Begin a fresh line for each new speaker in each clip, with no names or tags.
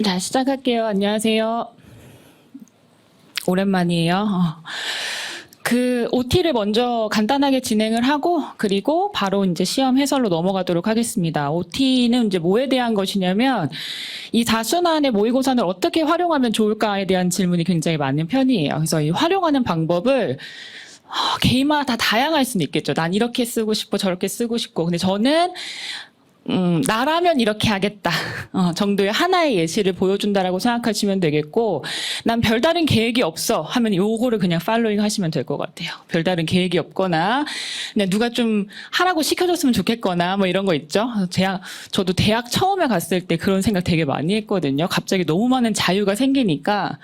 자, 시작할게요. 안녕하세요. 오랜만이에요. OT를 먼저 간단하게 진행을 하고, 그리고 바로 이제 시험 해설로 넘어가도록 하겠습니다. OT는 이제 뭐에 대한 것이냐면, 이 다순환의 모의고사를 어떻게 활용하면 좋을까에 대한 질문이 굉장히 많은 편이에요. 그래서 이 활용하는 방법을 개인마다 다 다양할 수는 있겠죠. 난 이렇게 쓰고 싶고 저렇게 쓰고 싶고. 근데 저는 나라면 이렇게 하겠다 정도의 하나의 예시를 보여준다라고 생각하시면 되겠고, 난 별다른 계획이 없어 하면 요거를 그냥 팔로잉 하시면 될 것 같아요. 별다른 계획이 없거나 그냥 누가 좀 하라고 시켜줬으면 좋겠거나 뭐 이런 거 있죠. 저도 대학 처음에 갔을 때 그런 생각 되게 많이 했거든요. 갑자기 너무 많은 자유가 생기니까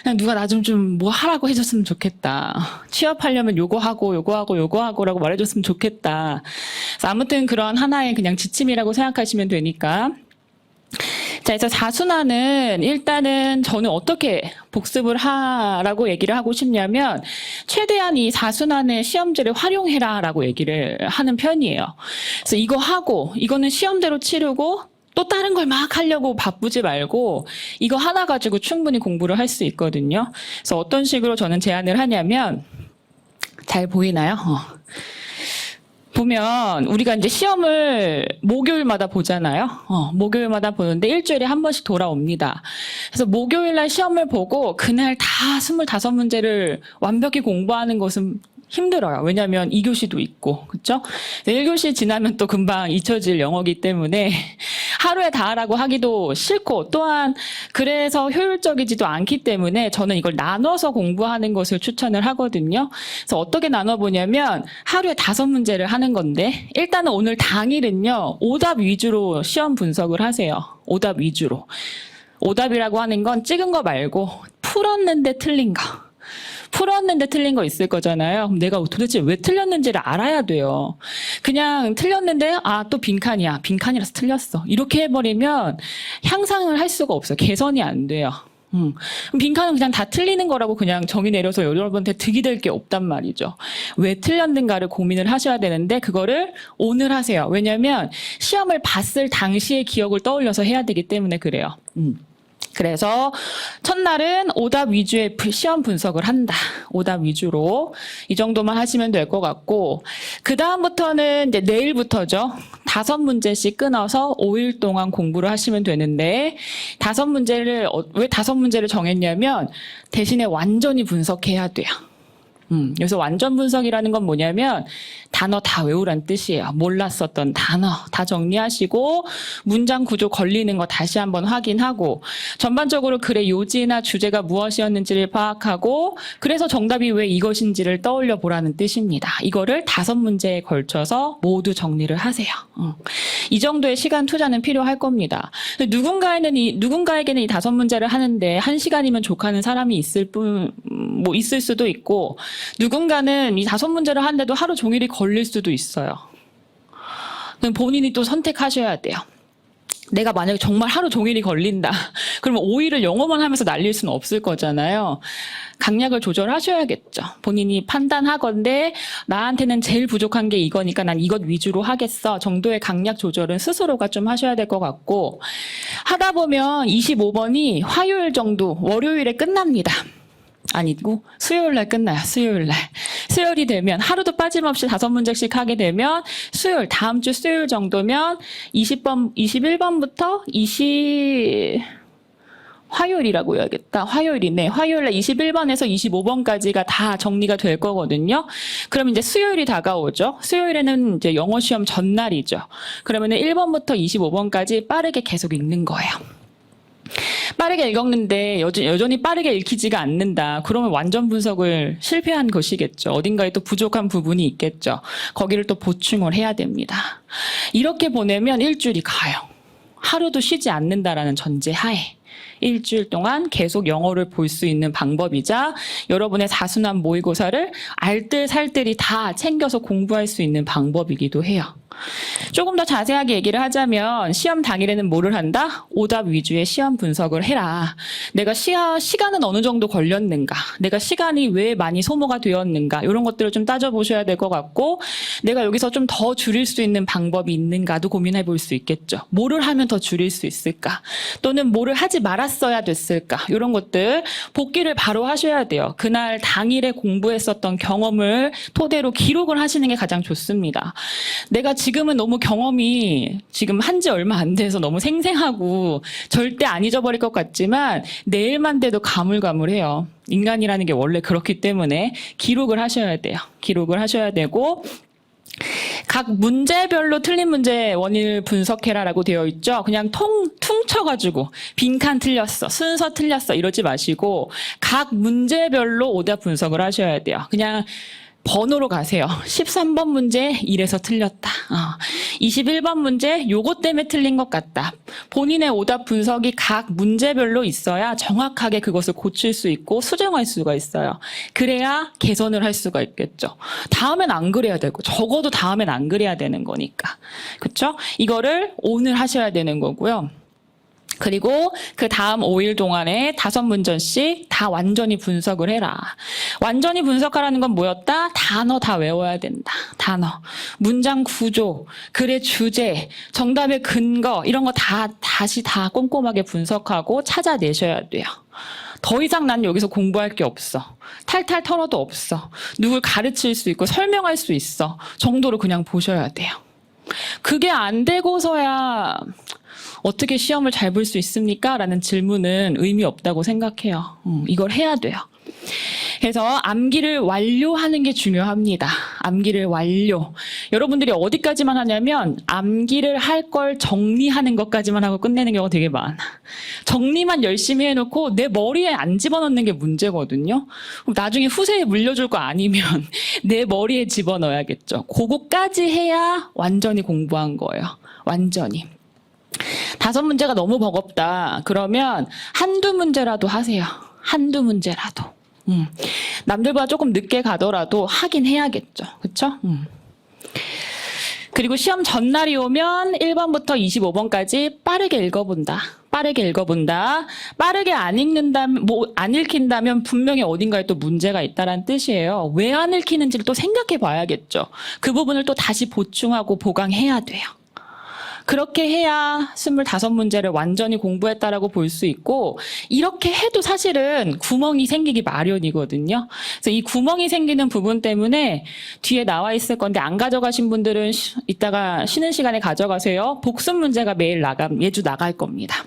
그냥 누가 나 좀 뭐 하라고 해줬으면 좋겠다. 취업하려면 요거 하고 요거 하고 요거 하고라고 말해줬으면 좋겠다. 그래서 아무튼 그런 하나의 그냥 지침이라고 생각하시면 되니까. 자, 그래서 다순환은 일단은 저는 어떻게 복습을 하라고 얘기를 하고 싶냐면, 최대한 이 다순환의 시험지를 활용해라라고 얘기를 하는 편이에요. 그래서 이거 하고 이거는 시험대로 치르고 또 다른 걸 막 하려고 바쁘지 말고 이거 하나 가지고 충분히 공부를 할 수 있거든요. 그래서 어떤 식으로 저는 제안을 하냐면, 잘 보이나요? 보면 우리가 이제 시험을 목요일마다 보잖아요. 목요일마다 보는데 일주일에 한 번씩 돌아옵니다. 그래서 목요일날 시험을 보고 그날 다 25문제를 완벽히 공부하는 것은 힘들어요. 왜냐하면 2교시도 있고, 그렇죠? 1교시 지나면 또 금방 잊혀질 영어이기 때문에 하루에 다 하라고 하기도 싫고, 또한 그래서 효율적이지도 않기 때문에 저는 이걸 나눠서 공부하는 것을 추천을 하거든요. 그래서 어떻게 나눠보냐면, 하루에 5문제를 하는 건데, 일단은 오늘 당일은요, 오답 위주로 시험 분석을 하세요. 오답 위주로. 오답이라고 하는 건 찍은 거 말고 풀었는데 틀린 거. 풀었는데 틀린 거 있을 거잖아요. 그럼 내가 도대체 왜 틀렸는지를 알아야 돼요. 그냥 틀렸는데 또 빈칸이야. 빈칸이라서 틀렸어. 이렇게 해버리면 향상을 할 수가 없어요. 개선이 안 돼요. 빈칸은 그냥 다 틀리는 거라고 그냥 정의 내려서 여러분한테 득이 될 게 없단 말이죠. 왜 틀렸는가를 고민을 하셔야 되는데, 그거를 오늘 하세요. 왜냐하면 시험을 봤을 당시의 기억을 떠올려서 해야 되기 때문에 그래요. 그래서 첫날은 오답 위주의 시험 분석을 한다. 오답 위주로. 이 정도만 하시면 될 것 같고, 그 다음부터는 이제 내일부터죠. 5문제씩 끊어서 5일 동안 공부를 하시면 되는데, 왜 5문제를 정했냐면, 대신에 완전히 분석해야 돼요. 그래서 완전 분석이라는 건 뭐냐면 단어 다 외우란 뜻이에요. 몰랐었던 단어 다 정리하시고 문장 구조 걸리는 거 다시 한번 확인하고, 전반적으로 글의 요지나 주제가 무엇이었는지를 파악하고, 그래서 정답이 왜 이것인지를 떠올려 보라는 뜻입니다. 이거를 5문제에 걸쳐서 모두 정리를 하세요. 이 정도의 시간 투자는 필요할 겁니다. 누군가에게는 이 5문제를 하는데 1시간이면 족하는 사람이 있을 수도 있고, 누군가는 이 5문제를 하는데도 하루 종일이 걸릴 수도 있어요. 본인이 또 선택하셔야 돼요. 내가 만약에 정말 하루 종일이 걸린다. 그러면 5일을 영어만 하면서 날릴 수는 없을 거잖아요. 강약을 조절하셔야겠죠. 본인이 판단하건대 나한테는 제일 부족한 게 이거니까 난 이것 위주로 하겠어 정도의 강약 조절은 스스로가 좀 하셔야 될 것 같고, 하다 보면 25번이 화요일 정도, 월요일에 끝납니다. 아니고 수요일 날 끝나요. 수요일이 되면 하루도 빠짐없이 5문제씩 하게 되면 다음 주 수요일 정도면 21번부터 화요일이라고 해야겠다. 화요일이네. 화요일 날 21번에서 25번까지가 다 정리가 될 거거든요. 그럼 이제 수요일이 다가오죠. 수요일에는 이제 영어 시험 전날이죠. 그러면은 1번부터 25번까지 빠르게 계속 읽는 거예요. 빠르게 읽었는데 여전히 빠르게 읽히지가 않는다. 그러면 완전 분석을 실패한 것이겠죠. 어딘가에 또 부족한 부분이 있겠죠. 거기를 또 보충을 해야 됩니다. 이렇게 보내면 일주일이 가요. 하루도 쉬지 않는다라는 전제하에 일주일 동안 계속 영어를 볼 수 있는 방법이자 여러분의 다순환 모의고사를 알뜰살뜰히 다 챙겨서 공부할 수 있는 방법이기도 해요. 조금 더 자세하게 얘기를 하자면 시험 당일에는 뭐를 한다? 오답 위주의 시험 분석을 해라. 내가 시간은 어느 정도 걸렸는가? 내가 시간이 왜 많이 소모가 되었는가? 이런 것들을 좀 따져보셔야 될 것 같고 내가 여기서 좀 더 줄일 수 있는 방법이 있는가도 고민해 볼 수 있겠죠. 뭐를 하면 더 줄일 수 있을까? 또는 뭐를 하지 말았어야 됐을까? 이런 것들 복기를 바로 하셔야 돼요. 그날 당일에 공부했었던 경험을 토대로 기록을 하시는 게 가장 좋습니다. 내가 지금은 너무 경험이 지금 한지 얼마 안 돼서 너무 생생하고 절대 안 잊어버릴 것 같지만 내일만 돼도 가물가물해요. 인간이라는 게 원래 그렇기 때문에 기록을 하셔야 돼요. 기록을 하셔야 되고 각 문제별로 틀린 문제 원인을 분석해라라고 되어 있죠. 그냥 퉁쳐가지고 빈칸 틀렸어, 순서 틀렸어 이러지 마시고 각 문제별로 오답 분석을 하셔야 돼요. 그냥 번호로 가세요. 13번 문제 이래서 틀렸다. 21번 문제 요것 때문에 틀린 것 같다. 본인의 오답 분석이 각 문제별로 있어야 정확하게 그것을 고칠 수 있고 수정할 수가 있어요. 그래야 개선을 할 수가 있겠죠. 다음엔 안 그래야 되고 적어도 다음엔 안 그래야 되는 거니까. 그렇죠? 이거를 오늘 하셔야 되는 거고요. 그리고 그 다음 5일 동안에 5문전씩 다 완전히 분석을 해라. 완전히 분석하라는 건 뭐였다? 단어 다 외워야 된다. 단어. 문장 구조, 글의 주제, 정답의 근거 이런 거 다시 다 꼼꼼하게 분석하고 찾아내셔야 돼요. 더 이상 난 여기서 공부할 게 없어. 탈탈 털어도 없어. 누굴 가르칠 수 있고 설명할 수 있어. 정도로 그냥 보셔야 돼요. 그게 안 되고서야 어떻게 시험을 잘 볼 수 있습니까? 라는 질문은 의미 없다고 생각해요. 이걸 해야 돼요. 그래서 암기를 완료하는 게 중요합니다. 암기를 완료. 여러분들이 어디까지만 하냐면 암기를 할 걸 정리하는 것까지만 하고 끝내는 경우가 되게 많아. 정리만 열심히 해놓고 내 머리에 안 집어넣는 게 문제거든요. 그럼 나중에 후세에 물려줄 거 아니면 내 머리에 집어넣어야겠죠. 그거까지 해야 완전히 공부한 거예요. 완전히. 5문제가 너무 버겁다. 그러면 한두 문제라도 하세요. 한두 문제라도. 남들보다 조금 늦게 가더라도 하긴 해야겠죠. 그렇죠? 그리고 시험 전날이 오면 1번부터 25번까지 빠르게 읽어본다. 빠르게 읽어본다. 빠르게 안 읽는다면, 안 읽힌다면 분명히 어딘가에 또 문제가 있다는 뜻이에요. 왜 안 읽히는지를 또 생각해 봐야겠죠. 그 부분을 또 다시 보충하고 보강해야 돼요. 그렇게 해야 25문제를 완전히 공부했다라고 볼 수 있고 이렇게 해도 사실은 구멍이 생기기 마련이거든요. 그래서 이 구멍이 생기는 부분 때문에 뒤에 나와 있을 건데 안 가져가신 분들은 이따가 쉬는 시간에 가져가세요. 복습 문제가 매주 나갈 겁니다.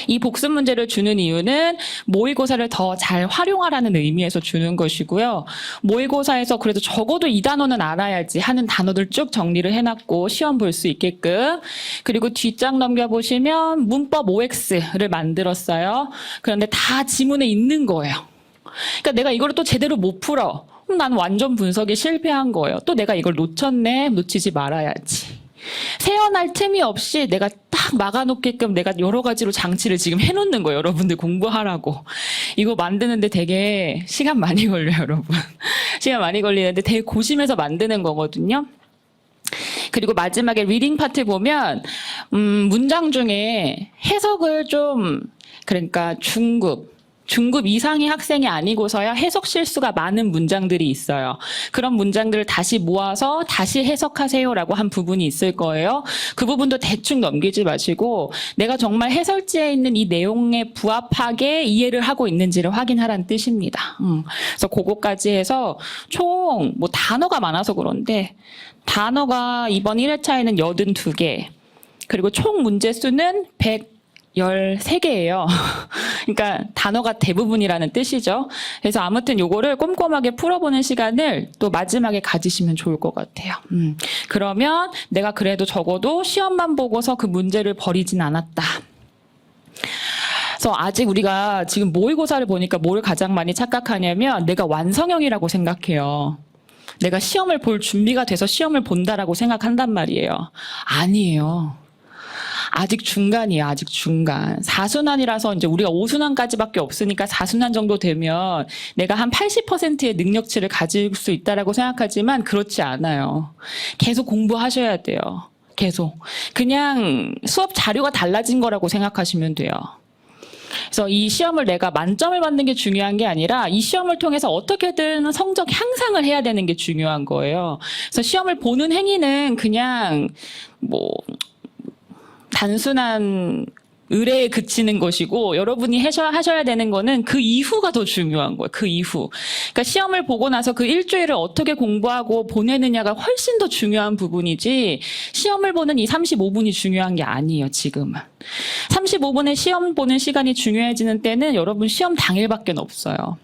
이 복습 문제를 주는 이유는 모의고사를 더 잘 활용하라는 의미에서 주는 것이고요. 모의고사에서 그래도 적어도 이 단어는 알아야지 하는 단어들 쭉 정리를 해놨고 시험 볼 수 있게끔. 그리고 뒷장 넘겨보시면 문법 OX를 만들었어요. 그런데 다 지문에 있는 거예요. 그러니까 내가 이걸 또 제대로 못 풀어. 그럼 난 완전 분석에 실패한 거예요. 또 내가 이걸 놓쳤네. 놓치지 말아야지. 세어날 틈이 없이 내가 딱 막아놓게끔 내가 여러 가지로 장치를 지금 해놓는 거예요. 여러분들 공부하라고. 이거 만드는데 되게 시간 많이 걸려요, 여러분. 시간 많이 걸리는데 되게 고심해서 만드는 거거든요. 그리고 마지막에 리딩 파트 보면 문장 중에 해석을 좀 그러니까 중급 이상의 학생이 아니고서야 해석 실수가 많은 문장들이 있어요. 그런 문장들을 다시 모아서 다시 해석하세요라고 한 부분이 있을 거예요. 그 부분도 대충 넘기지 마시고 내가 정말 해설지에 있는 이 내용에 부합하게 이해를 하고 있는지를 확인하라는 뜻입니다. 그래서 그거까지 해서 총 단어가 많아서 그런데 단어가 이번 1회차에는 82개 그리고 총 문제 수는 113개예요. 그러니까 단어가 대부분이라는 뜻이죠. 그래서 아무튼 요거를 꼼꼼하게 풀어보는 시간을 또 마지막에 가지시면 좋을 것 같아요. 그러면 내가 그래도 적어도 시험만 보고서 그 문제를 버리진 않았다. 그래서 아직 우리가 지금 모의고사를 보니까 뭘 가장 많이 착각하냐면 내가 완성형이라고 생각해요. 내가 시험을 볼 준비가 돼서 시험을 본다라고 생각한단 말이에요. 아니에요. 아직 중간이에요. 아직 중간. 4순환이라서 이제 우리가 5순환까지밖에 없으니까 4순환 정도 되면 내가 한 80%의 능력치를 가질 수 있다라고 생각하지만 그렇지 않아요. 계속 공부하셔야 돼요. 계속. 그냥 수업 자료가 달라진 거라고 생각하시면 돼요. 그래서 이 시험을 내가 만점을 받는 게 중요한 게 아니라 이 시험을 통해서 어떻게든 성적 향상을 해야 되는 게 중요한 거예요. 그래서 시험을 보는 행위는 그냥 뭐 단순한 의뢰에 그치는 것이고 여러분이 하셔야 되는 거는 그 이후가 더 중요한 거예요. 그 이후. 그러니까 시험을 보고 나서 그 일주일을 어떻게 공부하고 보내느냐가 훨씬 더 중요한 부분이지 시험을 보는 이 35분이 중요한 게 아니에요. 지금은. 35분의 시험 보는 시간이 중요해지는 때는 여러분 시험 당일밖에 없어요.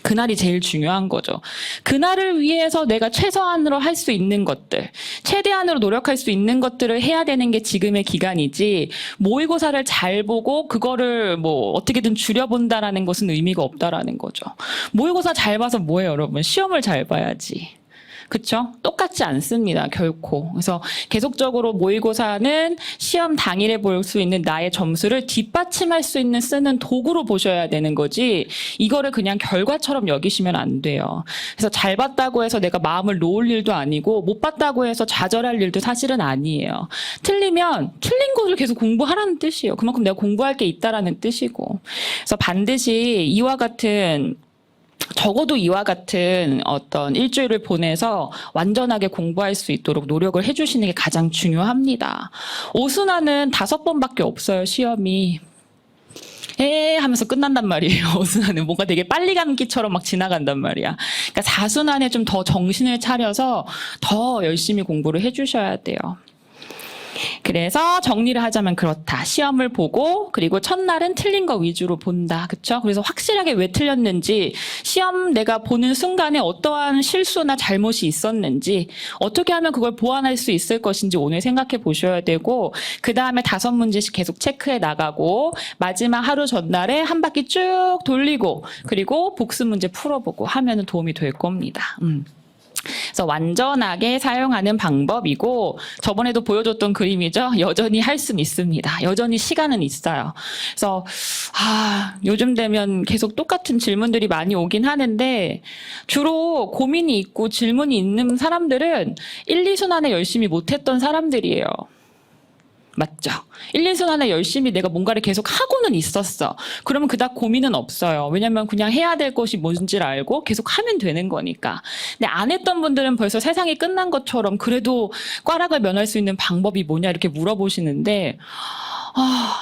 그날이 제일 중요한 거죠. 그날을 위해서 내가 최소한으로 할 수 있는 것들, 최대한으로 노력할 수 있는 것들을 해야 되는 게 지금의 기간이지 모의고사를 잘 보고 그거를 뭐 어떻게든 줄여본다라는 것은 의미가 없다라는 거죠. 모의고사 잘 봐서 뭐예요, 여러분? 시험을 잘 봐야지. 그렇죠? 똑같지 않습니다. 결코. 그래서 계속적으로 모의고사는 시험 당일에 볼 수 있는 나의 점수를 뒷받침할 수 있는 쓰는 도구로 보셔야 되는 거지 이거를 그냥 결과처럼 여기시면 안 돼요. 그래서 잘 봤다고 해서 내가 마음을 놓을 일도 아니고 못 봤다고 해서 좌절할 일도 사실은 아니에요. 틀리면 틀린 것을 계속 공부하라는 뜻이에요. 그만큼 내가 공부할 게 있다라는 뜻이고. 그래서 반드시 적어도 이와 같은 어떤 일주일을 보내서 완전하게 공부할 수 있도록 노력을 해주시는 게 가장 중요합니다. 오순환은 5번밖에 없어요, 시험이. 하면서 끝난단 말이에요. 오순환은 뭔가 되게 빨리 감기처럼 막 지나간단 말이야. 그러니까 4순환에 좀 더 정신을 차려서 더 열심히 공부를 해주셔야 돼요. 그래서 정리를 하자면 그렇다. 시험을 보고 그리고 첫날은 틀린 거 위주로 본다. 그렇죠? 그래서 확실하게 왜 틀렸는지 시험 내가 보는 순간에 어떠한 실수나 잘못이 있었는지 어떻게 하면 그걸 보완할 수 있을 것인지 오늘 생각해 보셔야 되고 그다음에 5문제씩 계속 체크해 나가고 마지막 하루 전날에 한 바퀴 쭉 돌리고 그리고 복습 문제 풀어보고 하면 도움이 될 겁니다. 그래서 완전하게 사용하는 방법이고 저번에도 보여줬던 그림이죠. 여전히 할 수는 있습니다. 여전히 시간은 있어요. 그래서 요즘 되면 계속 똑같은 질문들이 많이 오긴 하는데 주로 고민이 있고 질문이 있는 사람들은 1, 2순환에 열심히 못했던 사람들이에요. 맞죠? 1, 2순환에 열심히 내가 뭔가를 계속 하고는 있었어. 그러면 그닥 고민은 없어요. 왜냐면 그냥 해야 될 것이 뭔지를 알고 계속 하면 되는 거니까. 근데 안 했던 분들은 벌써 세상이 끝난 것처럼 그래도 꽈락을 면할 수 있는 방법이 뭐냐 이렇게 물어보시는데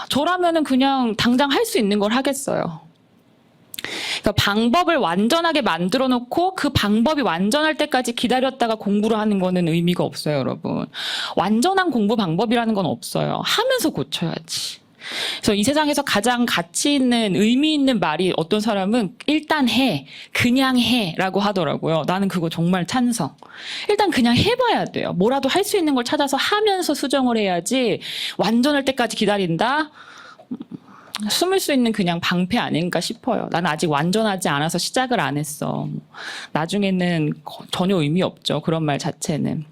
저라면은 그냥 당장 할 수 있는 걸 하겠어요. 그러니까 방법을 완전하게 만들어 놓고 그 방법이 완전할 때까지 기다렸다가 공부를 하는 거는 의미가 없어요, 여러분. 완전한 공부 방법이라는 건 없어요. 하면서 고쳐야지. 그래서 이 세상에서 가장 가치 있는 의미 있는 말이 어떤 사람은 일단 해, 그냥 해라고 하더라고요. 나는 그거 정말 찬성. 일단 그냥 해봐야 돼요. 뭐라도 할 수 있는 걸 찾아서 하면서 수정을 해야지 완전할 때까지 기다린다? 숨을 수 있는 그냥 방패 아닌가 싶어요. 나는 아직 완전하지 않아서 시작을 안 했어. 나중에는 전혀 의미 없죠. 그런 말 자체는.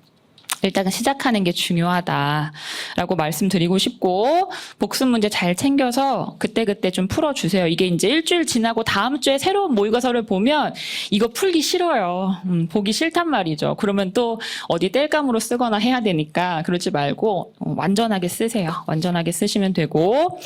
일단은 시작하는 게 중요하다라고 말씀드리고 싶고 복습 문제 잘 챙겨서 그때그때 좀 풀어주세요. 이게 이제 일주일 지나고 다음 주에 새로운 모의고사를 보면 이거 풀기 싫어요. 보기 싫단 말이죠. 그러면 또 어디 땔감으로 쓰거나 해야 되니까 그러지 말고 완전하게 쓰세요. 완전하게 쓰시면 되고